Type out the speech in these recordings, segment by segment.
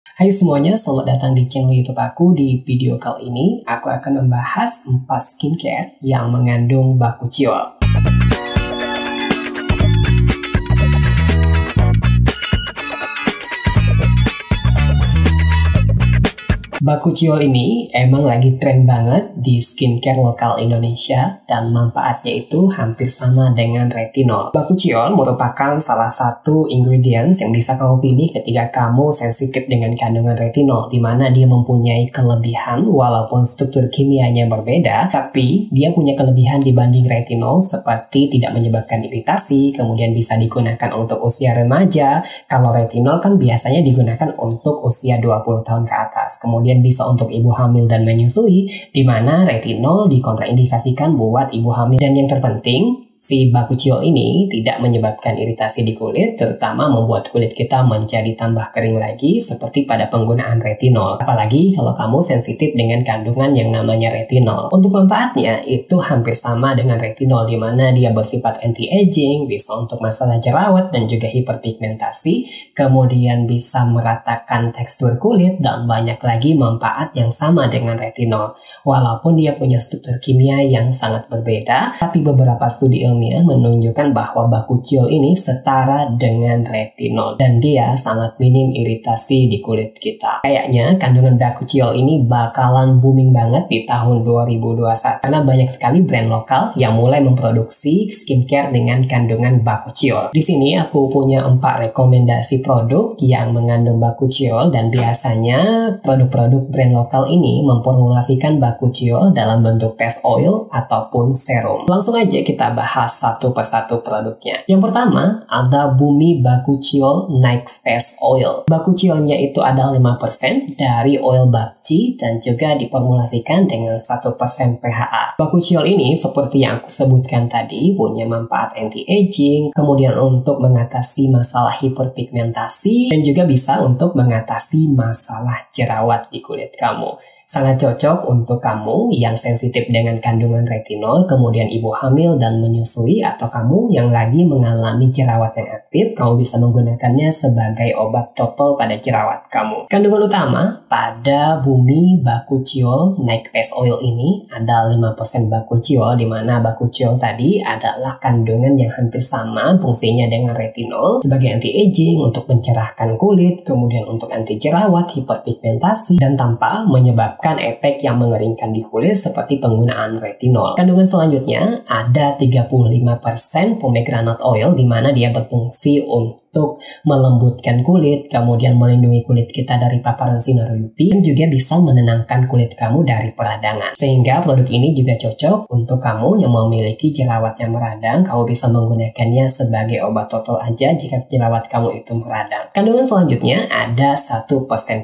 Hai semuanya, selamat datang di channel YouTube aku. Di video kali ini, aku akan membahas 4 skincare yang mengandung bakuchiol. Bakuchiol ini emang lagi tren banget di skincare lokal Indonesia dan manfaatnya itu hampir sama dengan retinol. Bakuchiol merupakan salah satu ingredients yang bisa kamu pilih ketika kamu sensitif dengan kandungan retinol, di mana dia mempunyai kelebihan walaupun struktur kimianya berbeda, tapi dia punya kelebihan dibanding retinol seperti tidak menyebabkan iritasi, kemudian bisa digunakan untuk usia remaja. Kalau retinol kan biasanya digunakan untuk usia 20 tahun ke atas. Kemudian bisa untuk ibu hamil dan menyusui, di mana retinol dikontraindikasikan buat ibu hamil. Dan yang terpenting, si bakuchiol ini tidak menyebabkan iritasi di kulit, terutama membuat kulit kita menjadi tambah kering lagi seperti pada penggunaan retinol. Apalagi kalau kamu sensitif dengan kandungan yang namanya retinol. Untuk manfaatnya itu hampir sama dengan retinol, di mana dia bersifat anti-aging, bisa untuk masalah jerawat dan juga hiperpigmentasi, kemudian bisa meratakan tekstur kulit, dan banyak lagi manfaat yang sama dengan retinol. Walaupun dia punya struktur kimia yang sangat berbeda, tapi beberapa studi ilmiah menunjukkan bahwa bakuchiol ini setara dengan retinol dan dia sangat minim iritasi di kulit kita. Kayaknya kandungan bakuchiol ini bakalan booming banget di tahun 2021 karena banyak sekali brand lokal yang mulai memproduksi skincare dengan kandungan bakuchiol. Di sini aku punya 4 rekomendasi produk yang mengandung bakuchiol, dan biasanya produk-produk brand lokal ini memformulasikan bakuchiol dalam bentuk paste oil ataupun serum. Langsung aja kita bahas satu persatu produknya. Yang pertama ada Bumi Bakuchiol Night Face Oil. Bakuchiolnya itu ada 5% dari oil bakci dan juga diformulasikan dengan 1% PHA. Bakuchiol ini seperti yang aku sebutkan tadi punya manfaat anti-aging, kemudian untuk mengatasi masalah hiperpigmentasi, dan juga bisa untuk mengatasi masalah jerawat di kulit kamu. Sangat cocok untuk kamu yang sensitif dengan kandungan retinol, kemudian ibu hamil dan menyusui, atau kamu yang lagi mengalami jerawat yang aktif. Kamu bisa menggunakannya sebagai obat total pada jerawat kamu. Kandungan utama pada Bumi Bakuchiol Night Face Oil ini ada 5% bakuchiol, di mana bakuchiol tadi adalah kandungan yang hampir sama fungsinya dengan retinol sebagai anti-aging, untuk mencerahkan kulit, kemudian untuk anti jerawat, hiperpigmentasi, dan tanpa menyebabkan efek yang mengeringkan di kulit seperti penggunaan retinol. Kandungan selanjutnya ada 35% pomegranate oil, di mana dia berfungsi untuk melembutkan kulit, kemudian melindungi kulit kita dari paparan sinar UV, dan juga bisa menenangkan kulit kamu dari peradangan. Sehingga produk ini juga cocok untuk kamu yang memiliki jerawat yang meradang. Kamu bisa menggunakannya sebagai obat total aja jika jerawat kamu itu meradang. Kandungan selanjutnya ada 1%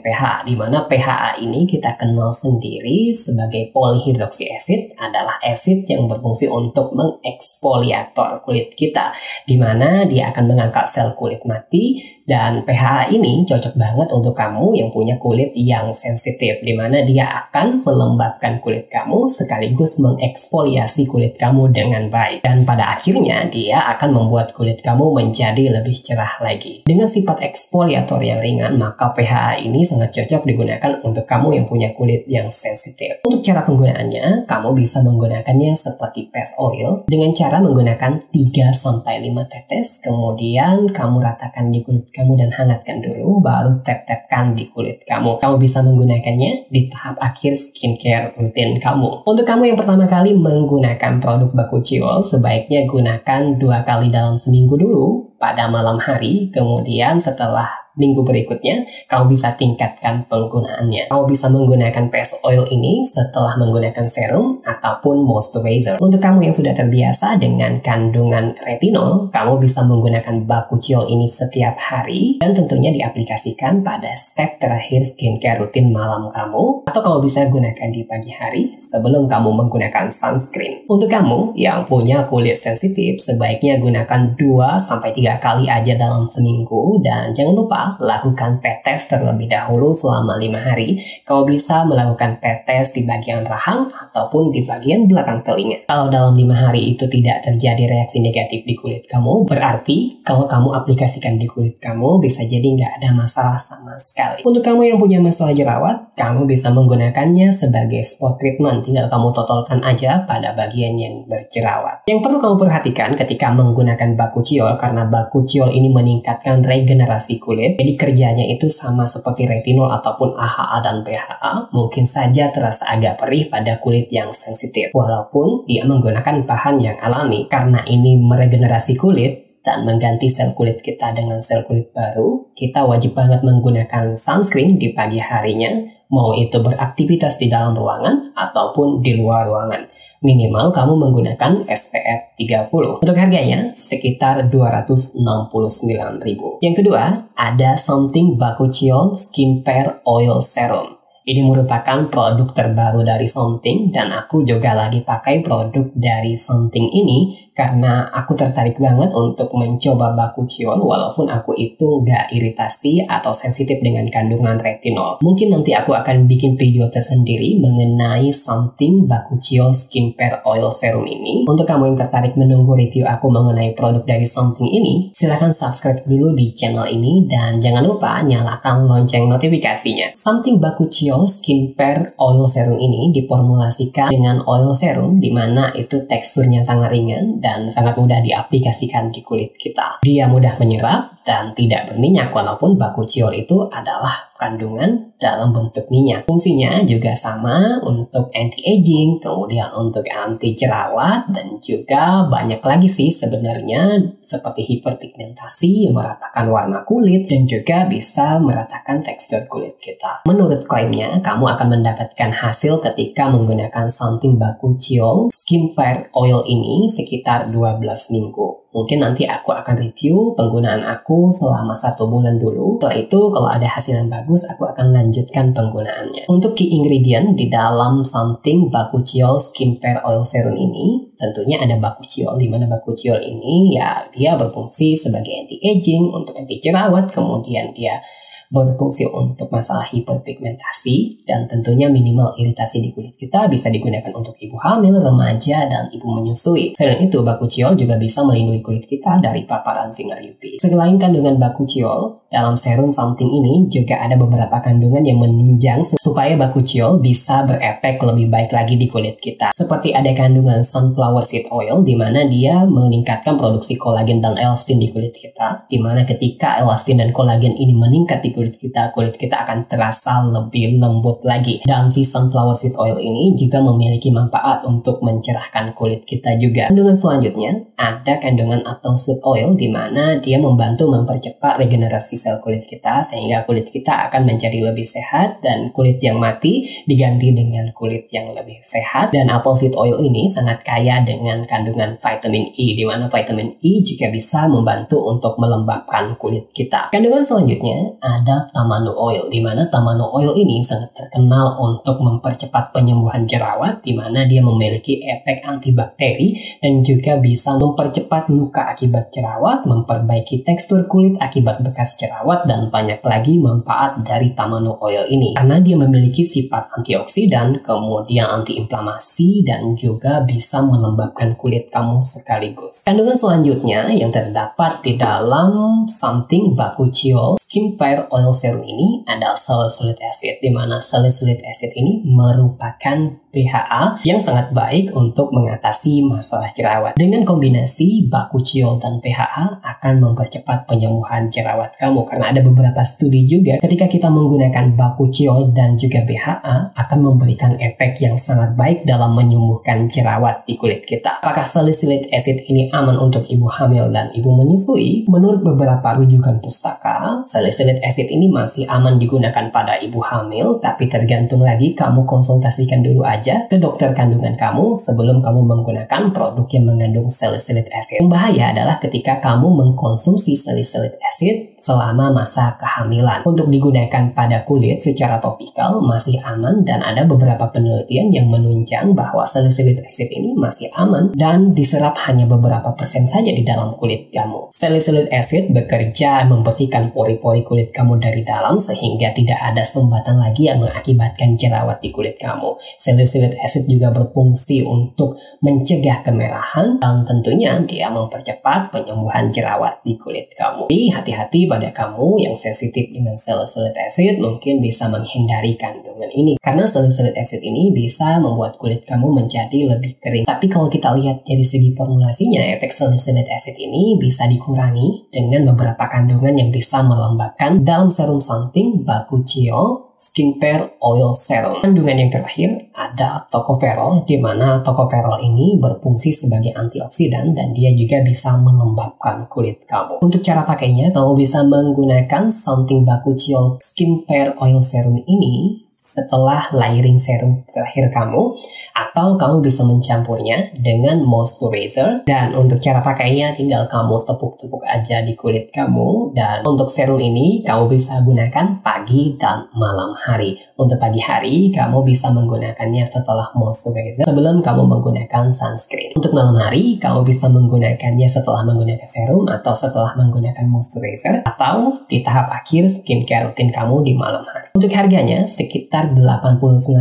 PHA, di mana PHA ini kita kenal sendiri sebagai polyhydroxy acid, adalah asid yang berfungsi untuk mengeksfoliator kulit kita, di mana dia akan mengangkat sel kulit mati. Dan PHA ini cocok banget untuk kamu yang punya kulit yang sensitif, di mana dia akan melembabkan kulit kamu sekaligus mengeksfoliasi kulit kamu dengan baik, dan pada akhirnya dia akan membuat kulit kamu menjadi lebih cerah lagi. Dengan sifat eksfoliator yang ringan, maka PHA ini sangat cocok digunakan untuk kamu yang punya kulit yang sensitif. Untuk cara penggunaannya, kamu bisa menggunakannya seperti paste oil dengan cara menggunakan 3-5 tetes, kemudian kamu ratakan di kulit kamu dan hangatkan dulu, baru tap-tapkan di kulit kamu. Kamu bisa menggunakannya di tahap akhir skincare rutin kamu. Untuk kamu yang pertama kali menggunakan produk bakuchiol, sebaiknya gunakan 2 kali dalam seminggu dulu pada malam hari, kemudian setelah minggu berikutnya, kamu bisa tingkatkan penggunaannya. Kamu bisa menggunakan paste oil ini setelah menggunakan serum ataupun moisturizer. Untuk kamu yang sudah terbiasa dengan kandungan retinol, kamu bisa menggunakan bakuchiol ini setiap hari dan tentunya diaplikasikan pada step terakhir skincare rutin malam kamu, atau kamu bisa gunakan di pagi hari sebelum kamu menggunakan sunscreen. Untuk kamu yang punya kulit sensitif, sebaiknya gunakan 2-3 kali aja dalam seminggu, dan jangan lupa lupa, lakukan pet test terlebih dahulu selama 5 hari. Kau bisa melakukan pet test di bagian rahang ataupun di bagian belakang telinga. Kalau dalam 5 hari itu tidak terjadi reaksi negatif di kulit kamu, berarti kalau kamu aplikasikan di kulit kamu bisa jadi nggak ada masalah sama sekali. Untuk kamu yang punya masalah jerawat, kamu bisa menggunakannya sebagai spot treatment. Tinggal kamu totolkan aja pada bagian yang berjerawat. Yang perlu kamu perhatikan ketika menggunakan bakuchiol, karena bakuchiol ini meningkatkan regenerasi kulit, jadi kerjanya itu sama seperti retinol ataupun AHA dan PHA, mungkin saja terasa agak perih pada kulit yang sensitif, walaupun dia menggunakan bahan yang alami. Karena ini meregenerasi kulit dan mengganti sel kulit kita dengan sel kulit baru, kita wajib banget menggunakan sunscreen di pagi harinya, mau itu beraktivitas di dalam ruangan ataupun di luar ruangan. Minimal kamu menggunakan SPF 30. Untuk harganya sekitar 269.000. Yang kedua, ada Something Bakuchiol Skin Pair Oil Serum. Ini merupakan produk terbaru dari Something dan aku juga lagi pakai produk dari Something ini karena aku tertarik banget untuk mencoba bakuchiol walaupun aku itu nggak iritasi atau sensitif dengan kandungan retinol. Mungkin nanti aku akan bikin video tersendiri mengenai Something Bakuchiol Skin Pair Oil Serum ini. Untuk kamu yang tertarik menunggu review aku mengenai produk dari Something ini, silahkan subscribe dulu di channel ini dan jangan lupa nyalakan lonceng notifikasinya. Something Bakuchiol Skin Pair Oil Serum ini diformulasikan dengan oil serum di mana itu teksturnya sangat ringan dan sangat mudah diaplikasikan di kulit kita. Dia mudah menyerap dan tidak berminyak walaupun bakuchiol itu adalah kandungan dalam bentuk minyak. Fungsinya juga sama untuk anti-aging, kemudian untuk anti jerawat, dan juga banyak lagi sih sebenarnya seperti hiperpigmentasi, meratakan warna kulit, dan juga bisa meratakan tekstur kulit kita. Menurut klaimnya, kamu akan mendapatkan hasil ketika menggunakan Something Bakuchiol Skin Pair Oil ini sekitar 12 minggu. Mungkin nanti aku akan review penggunaan aku selama 1 bulan dulu. Setelah itu kalau ada hasil yang bagus, aku akan lanjutkan penggunaannya. Untuk key ingredient di dalam Something Bakuchiol Skin Pair Oil Serum ini, tentunya ada bakuchiol, di mana bakuchiol ini ya dia berfungsi sebagai anti-aging, untuk anti jerawat, kemudian dia berfungsi untuk masalah hiperpigmentasi, dan tentunya minimal iritasi di kulit kita, bisa digunakan untuk ibu hamil, remaja, dan ibu menyusui. Selain itu, bakuchiol juga bisa melindungi kulit kita dari paparan sinar UV. Selain kandungan bakuchiol, dalam serum Something ini juga ada beberapa kandungan yang menunjang supaya bakuchiol bisa berefek lebih baik lagi di kulit kita. Seperti ada kandungan sunflower seed oil, di mana dia meningkatkan produksi kolagen dan elastin di kulit kita, di mana ketika elastin dan kolagen ini meningkat di kulit kita akan terasa lebih lembut lagi. Dan si sunflower seed oil ini juga memiliki manfaat untuk mencerahkan kulit kita juga. Kandungan selanjutnya ada kandungan apple seed oil, di mana dia membantu mempercepat regenerasi sel kulit kita sehingga kulit kita akan menjadi lebih sehat dan kulit yang mati diganti dengan kulit yang lebih sehat. Dan apple seed oil ini sangat kaya dengan kandungan vitamin E, di mana vitamin E juga bisa membantu untuk melembabkan kulit kita. Kandungan selanjutnya ada tamanu oil, di mana tamanu oil ini sangat terkenal untuk mempercepat penyembuhan jerawat, di mana dia memiliki efek antibakteri dan juga bisa mempercepat luka akibat jerawat, memperbaiki tekstur kulit akibat bekas jerawat, dan banyak lagi manfaat dari tamanu oil ini karena dia memiliki sifat antioksidan, kemudian antiinflamasi, dan juga bisa melembabkan kulit kamu sekaligus. Kandungan selanjutnya yang terdapat di dalam Something Bakuchiol Skin Pair Oil Serum ini adalah salicylic acid, di mana salicylic acid ini merupakan PHA yang sangat baik untuk mengatasi masalah jerawat. Dengan kombinasi bakuchiol dan PHA akan mempercepat penyembuhan jerawat kamu, karena ada beberapa studi juga ketika kita menggunakan bakuchiol dan juga PHA akan memberikan efek yang sangat baik dalam menyembuhkan jerawat di kulit kita. Apakah salicylic acid ini aman untuk ibu hamil dan ibu menyusui? Menurut beberapa rujukan pustaka, salicylic acid acid ini masih aman digunakan pada ibu hamil, tapi tergantung lagi kamu konsultasikan dulu aja ke dokter kandungan kamu sebelum kamu menggunakan produk yang mengandung salicylic acid. Yang bahaya adalah ketika kamu mengkonsumsi salicylic acid selama masa kehamilan. Untuk digunakan pada kulit secara topikal masih aman, dan ada beberapa penelitian yang menunjang bahwa salicylic acid ini masih aman dan diserap hanya beberapa persen saja di dalam kulit kamu. Salicylic acid bekerja membersihkan pori-pori kulit kamu dari dalam sehingga tidak ada sumbatan lagi yang mengakibatkan jerawat di kulit kamu. Salicylic acid juga berfungsi untuk mencegah kemerahan dan tentunya dia mempercepat penyembuhan jerawat di kulit kamu. Jadi hati-hati pada kamu yang sensitif dengan salicylic acid, mungkin bisa menghindari kandungan ini karena salicylic acid ini bisa membuat kulit kamu menjadi lebih kering. Tapi kalau kita lihat dari segi formulasinya, efek salicylic acid ini bisa dikurangi dengan beberapa kandungan yang bisa melembabkan dalam serum Something Bakuchiol Skincare Oil Serum. Kandungan yang terakhir ada tocopherol, di mana tocopherol ini berfungsi sebagai antioksidan dan dia juga bisa melembabkan kulit kamu. Untuk cara pakainya, kamu bisa menggunakan Something Bakuchiol Skincare Oil Serum ini setelah layering serum terakhir kamu, atau kamu bisa mencampurnya dengan moisturizer. Dan untuk cara pakainya tinggal kamu tepuk-tepuk aja di kulit kamu. Dan untuk serum ini kamu bisa gunakan pagi dan malam hari. Untuk pagi hari kamu bisa menggunakannya setelah moisturizer sebelum kamu menggunakan sunscreen. Untuk malam hari kamu bisa menggunakannya setelah menggunakan serum atau setelah menggunakan moisturizer, atau di tahap akhir skincare rutin kamu di malam hari. Untuk harganya sekitar 89.000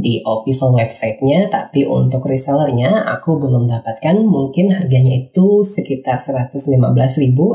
di official website-nya, tapi untuk resellernya aku belum dapatkan. Mungkin harganya itu sekitar 115.000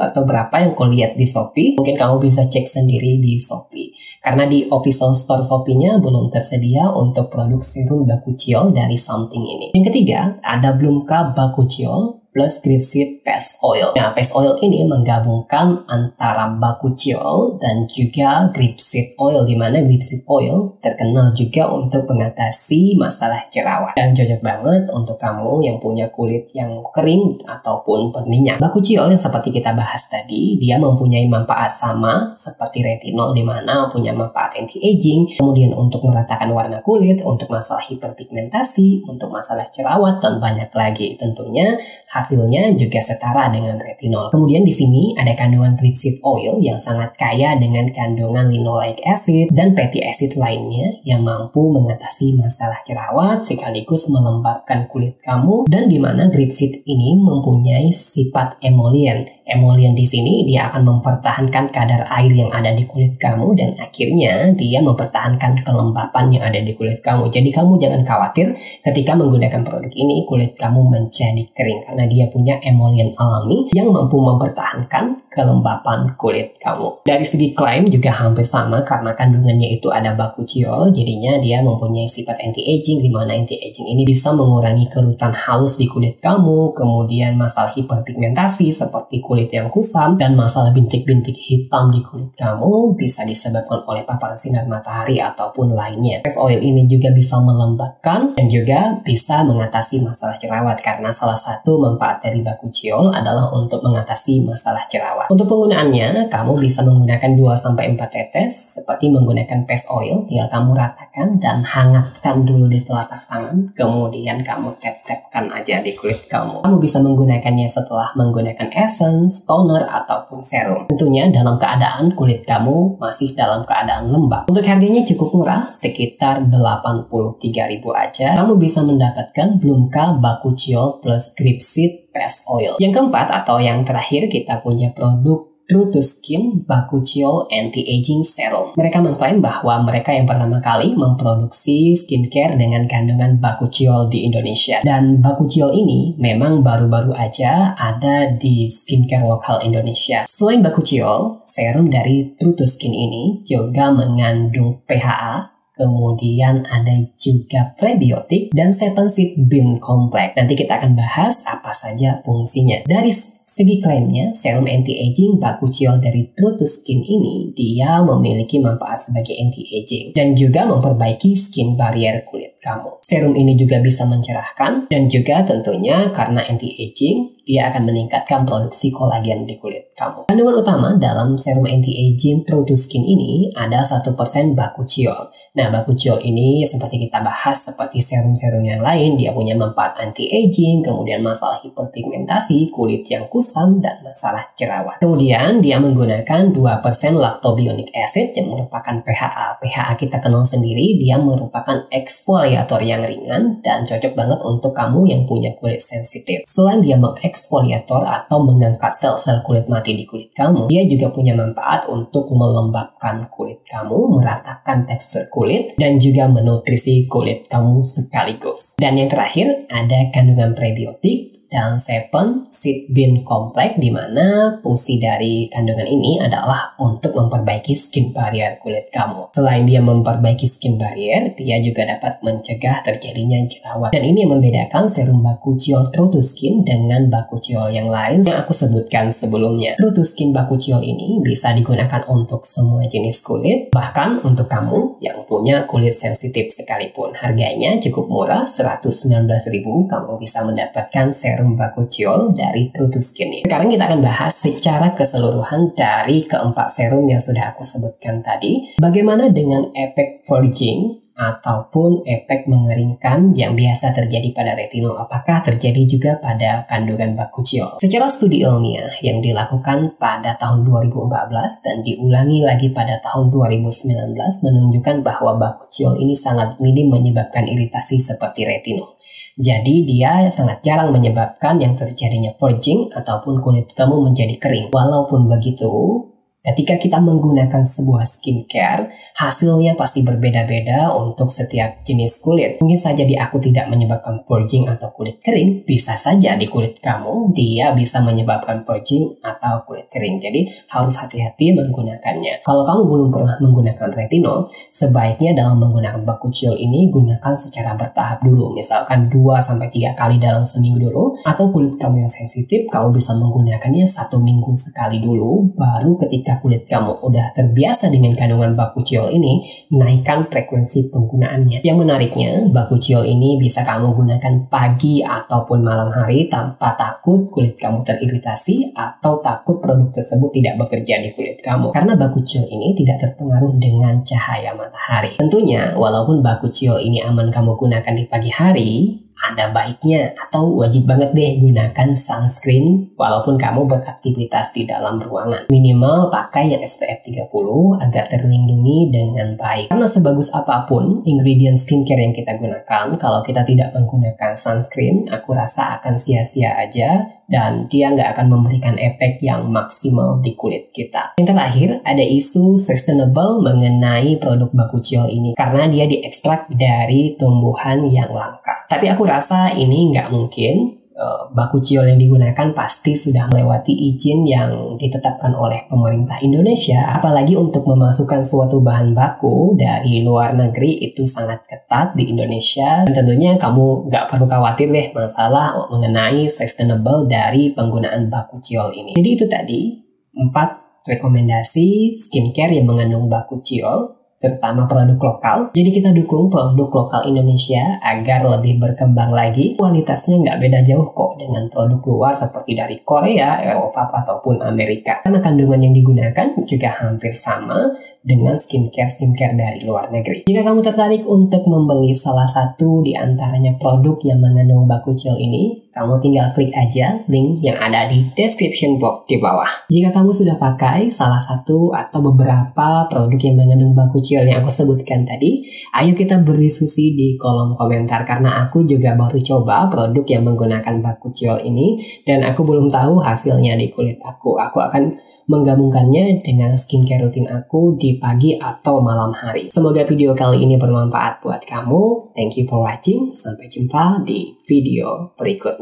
atau berapa yang kau lihat di Shopee. Mungkin kamu bisa cek sendiri di Shopee, karena di official store Shopee-nya belum tersedia untuk produk serum Bakuchiol dari Something ini. Yang ketiga ada Blumka Bakuchiol plus Grapeseed Paste Oil. Nah, Paste Oil ini menggabungkan antara Bakuchiol dan juga Grapeseed Oil, di mana Grapeseed Oil terkenal juga untuk mengatasi masalah jerawat dan cocok banget untuk kamu yang punya kulit yang kering ataupun berminyak. Bakuchiol yang seperti kita bahas tadi, dia mempunyai manfaat sama seperti retinol, di mana punya manfaat anti-aging, kemudian untuk meratakan warna kulit, untuk masalah hiperpigmentasi, untuk masalah jerawat, dan banyak lagi. Tentunya hasilnya juga setara dengan retinol. Kemudian di sini ada kandungan grapeseed oil yang sangat kaya dengan kandungan linoleic acid dan fatty acid lainnya yang mampu mengatasi masalah jerawat sekaligus melembabkan kulit kamu, dan di mana grapeseed ini mempunyai sifat emollient. Emollient di sini dia akan mempertahankan kadar air yang ada di kulit kamu dan akhirnya dia mempertahankan kelembapan yang ada di kulit kamu. Jadi kamu jangan khawatir ketika menggunakan produk ini kulit kamu menjadi kering, karena dia punya emollient alami yang mampu mempertahankan kelembapan kulit kamu. Dari segi klaim juga hampir sama karena kandungannya itu ada Bakuchiol, jadinya dia mempunyai sifat anti-aging, di mana anti-aging ini bisa mengurangi kerutan halus di kulit kamu, kemudian masalah hiperpigmentasi seperti kulit yang kusam, dan masalah bintik-bintik hitam di kulit kamu bisa disebabkan oleh paparan sinar matahari ataupun lainnya. Paste oil ini juga bisa melembabkan dan juga bisa mengatasi masalah jerawat, karena salah satu manfaat dari Bakuchiol adalah untuk mengatasi masalah jerawat. Untuk penggunaannya, kamu bisa menggunakan 2-4 tetes seperti menggunakan paste oil. Tinggal kamu ratakan dan hangatkan dulu di telapak tangan, kemudian kamu tap-tapkan aja di kulit kamu. Kamu bisa menggunakannya setelah menggunakan essence, toner, ataupun serum. Tentunya dalam keadaan kulit kamu masih dalam keadaan lembab. Untuk harganya cukup murah, sekitar 83.000 aja. Kamu bisa mendapatkan Blumka Bakuchiol plus Grapeseed Paste Oil. Yang keempat atau yang terakhir kita punya produk True to Skin Bakuchiol Anti-Aging Serum. Mereka mengklaim bahwa mereka yang pertama kali memproduksi skincare dengan kandungan Bakuchiol di Indonesia. Dan Bakuchiol ini memang baru-baru aja ada di skincare lokal Indonesia. Selain Bakuchiol, serum dari True to Skin ini juga mengandung PHA, kemudian ada juga prebiotik dan 7 seed bean complex. Nanti kita akan bahas apa saja fungsinya. Dari Segi klaimnya, serum anti-aging Bakuchiol dari True to Skin ini, dia memiliki manfaat sebagai anti-aging dan juga memperbaiki skin barrier kulit kamu. Serum ini juga bisa mencerahkan dan juga tentunya karena anti-aging, dia akan meningkatkan produksi kolagen di kulit kamu. Kandungan utama dalam serum anti-aging True to Skin ini ada 1% Bakuchiol. Nah, Bakuchiol ini seperti kita bahas seperti serum-serum yang lain, dia punya manfaat anti-aging, kemudian masalah hiperpigmentasi, kulit yang kusam, dan masalah jerawat. Kemudian dia menggunakan 2% lactobionic acid yang merupakan PHA. PHA kita kenal sendiri, dia merupakan eksfoliator yang ringan dan cocok banget untuk kamu yang punya kulit sensitif. Selain dia mengeksfoliator atau mengangkat sel-sel kulit mati di kulit kamu, dia juga punya manfaat untuk melembabkan kulit kamu, meratakan tekstur kulit, dan juga menutrisi kulit kamu sekaligus. Dan yang terakhir, ada kandungan prebiotik dan 7 seed bean complex, di mana fungsi dari kandungan ini adalah untuk memperbaiki skin barrier kulit kamu. Selain dia memperbaiki skin barrier, dia juga dapat mencegah terjadinya jerawat. Dan ini yang membedakan serum Bakuchiol True to Skin dengan Bakuchiol yang lain yang aku sebutkan sebelumnya. True to Skin Bakuchiol ini bisa digunakan untuk semua jenis kulit, bahkan untuk kamu yang punya kulit sensitif sekalipun. Harganya cukup murah, 119.000, kamu bisa mendapatkan serum Bakuchiol dari True to Skin ini. Sekarang kita akan bahas secara keseluruhan dari keempat serum yang sudah aku sebutkan tadi. Bagaimana dengan efek purging ataupun efek mengeringkan yang biasa terjadi pada retinol? Apakah terjadi juga pada kandungan Bakuchiol? Secara studi ilmiah yang dilakukan pada tahun 2014 dan diulangi lagi pada tahun 2019 menunjukkan bahwa Bakuchiol ini sangat minim menyebabkan iritasi seperti retinol. Jadi dia sangat jarang menyebabkan yang terjadinya purging ataupun kulit kamu menjadi kering. Walaupun begitu, ketika kita menggunakan sebuah skincare, hasilnya pasti berbeda-beda untuk setiap jenis kulit. Mungkin saja di aku tidak menyebabkan purging atau kulit kering, bisa saja di kulit kamu dia bisa menyebabkan purging atau kulit kering. Jadi harus hati-hati menggunakannya. Kalau kamu belum pernah menggunakan retinol, sebaiknya dalam menggunakan Bakuchiol ini gunakan secara bertahap dulu. Misalkan 2-3 kali dalam seminggu dulu, atau kulit kamu yang sensitif, kamu bisa menggunakannya 1 minggu sekali dulu, baru ketika kulit kamu udah terbiasa dengan kandungan Bakuchiol ini, naikkan frekuensi penggunaannya. Yang menariknya, Bakuchiol ini bisa kamu gunakan pagi ataupun malam hari tanpa takut kulit kamu teriritasi atau takut produk tersebut tidak bekerja di kulit kamu. Karena Bakuchiol ini tidak terpengaruh dengan cahaya matahari. Tentunya, walaupun Bakuchiol ini aman kamu gunakan di pagi hari, ada baiknya atau wajib banget deh gunakan sunscreen walaupun kamu beraktivitas di dalam ruangan. Minimal pakai yang SPF 30 agar terlindungi dengan baik. Karena sebagus apapun ingredient skincare yang kita gunakan, kalau kita tidak menggunakan sunscreen, aku rasa akan sia-sia aja dan dia nggak akan memberikan efek yang maksimal di kulit kita. Yang terakhir, ada isu sustainable mengenai produk Bakuchiol ini karena dia diekstrak dari tumbuhan yang langka. Tapi aku rasa ini nggak mungkin. Bakuchiol yang digunakan pasti sudah melewati izin yang ditetapkan oleh pemerintah Indonesia. Apalagi untuk memasukkan suatu bahan baku dari luar negeri itu sangat ketat di Indonesia. Dan tentunya kamu nggak perlu khawatir deh masalah mengenai sustainable dari penggunaan Bakuchiol ini. Jadi itu tadi 4 rekomendasi skincare yang mengandung Bakuchiol, terutama produk lokal. Jadi kita dukung produk lokal Indonesia agar lebih berkembang lagi. Kualitasnya nggak beda jauh kok dengan produk luar seperti dari Korea, Eropa, ataupun Amerika. Karena kandungan yang digunakan juga hampir sama dengan skincare dari luar negeri. Jika kamu tertarik untuk membeli salah satu di antaranya produk yang mengandung Bakuchiol ini, kamu tinggal klik aja link yang ada di description box di bawah. Jika kamu sudah pakai salah satu atau beberapa produk yang mengandung Bakuchiol yang aku sebutkan tadi, ayo kita berdiskusi di kolom komentar karena aku juga baru coba produk yang menggunakan Bakuchiol ini dan aku belum tahu hasilnya di kulit aku. Aku akan menggabungkannya dengan skincare rutin aku di pagi atau malam hari. Semoga video kali ini bermanfaat buat kamu. Thank you for watching. Sampai jumpa di video berikutnya.